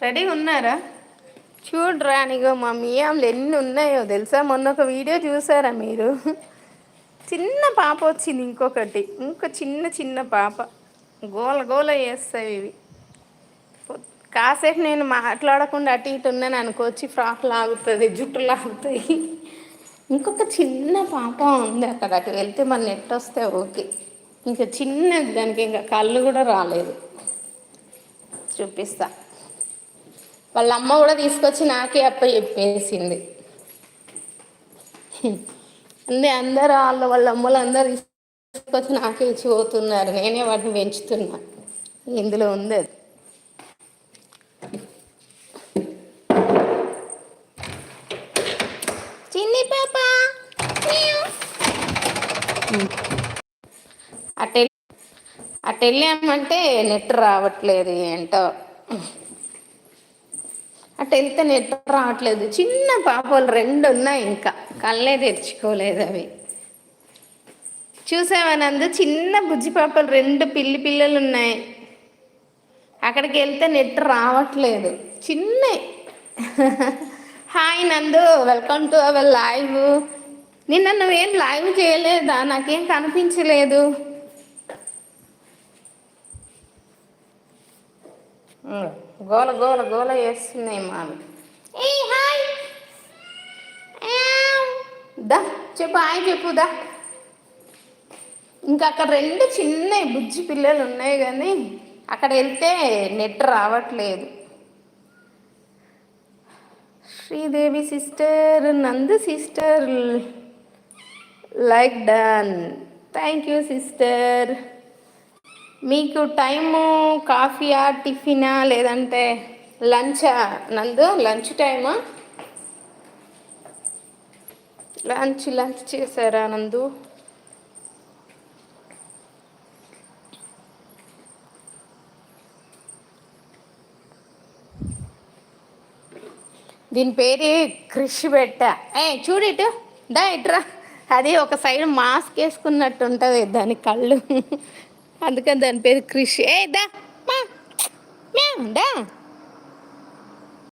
రెడీగా ఉన్నారా? చూడరా నీగో మా మియాంలు ఎన్ని ఉన్నాయో తెలుసా? మొన్న ఒక వీడియో చూసారా మీరు? చిన్న పాప వచ్చింది, ఇంకొకటి చిన్న చిన్న పాప గోల గోల చేస్తాయి ఇవి. కాసేపు నేను మాట్లాడకుండా అటు ఇటు ఉన్నాను అనుకోవచ్చి ఫ్రాక్ లాగుతుంది, జుట్టు లాగుతాయి. ఇంకొక చిన్న పాప ఉంది అక్కడ, అటు వెళ్తే మన నెట్ వస్తే ఓకే. ఇంకా చిన్నది, దానికి ఇంకా కళ్ళు కూడా రాలేదు. చూపిస్తా. వాళ్ళ అమ్మ కూడా తీసుకొచ్చి నాకే అప్ప చెప్పేసింది. అందరూ వాళ్ళ అమ్మలు అందరూ తీసుకొచ్చి నాకే ఇచ్చి పోతున్నారు, నేనే వాటిని పెంచుతున్నా. ఇందులో ఉంది అది. చిన్ని పాప అటు వెళ్ళామంటే నెట్ రావట్లేదు, ఏంటో అటు వెళ్తే నెట్ రావట్లేదు. చిన్న పాపలు 2 ఉన్నాయి, ఇంకా కళ్ళే తెరుచుకోలేదు అవి. చూసావా నందు? చిన్న బుజ్జి పాపలు 2 పిల్లలు ఉన్నాయి. అక్కడికి వెళ్తే నెట్ రావట్లేదు, చిన్న. హాయ్ నందు, వెల్కమ్ టు అవర్ లైవ్. నిన్న నువ్వేం లైవ్ చేయలేదా? నాకేం కనిపించలేదు. గోల గోల గోల చేస్తున్నాయి మావి. ఏ హాయ్ దా చెప్పు, హాయ్ చెప్పు దా. ఇంకా అక్కడ 2 చిన్న బుజ్జి పిల్లలు ఉన్నాయి, కానీ అక్కడ వెళ్తే నెట్ రావట్లేదు. శ్రీదేవి సిస్టర్, నందు sister like done. Thank you sister. మీకు టైము కాఫీయా, టిఫినా, లేదంటే లంచా? నందు లంచ్ టైమా? లంచ్ చేశారా నందు? దీని పేరు క్రిష్ పెట్ట. చూడిటు దా, ఇట్రా. అది ఒక సైడ్ మాస్క్ వేసుకున్నట్టు ఉంటుంది దాని కళ్ళు, అందుకని దాని పేరు క్రిష్. దా దా.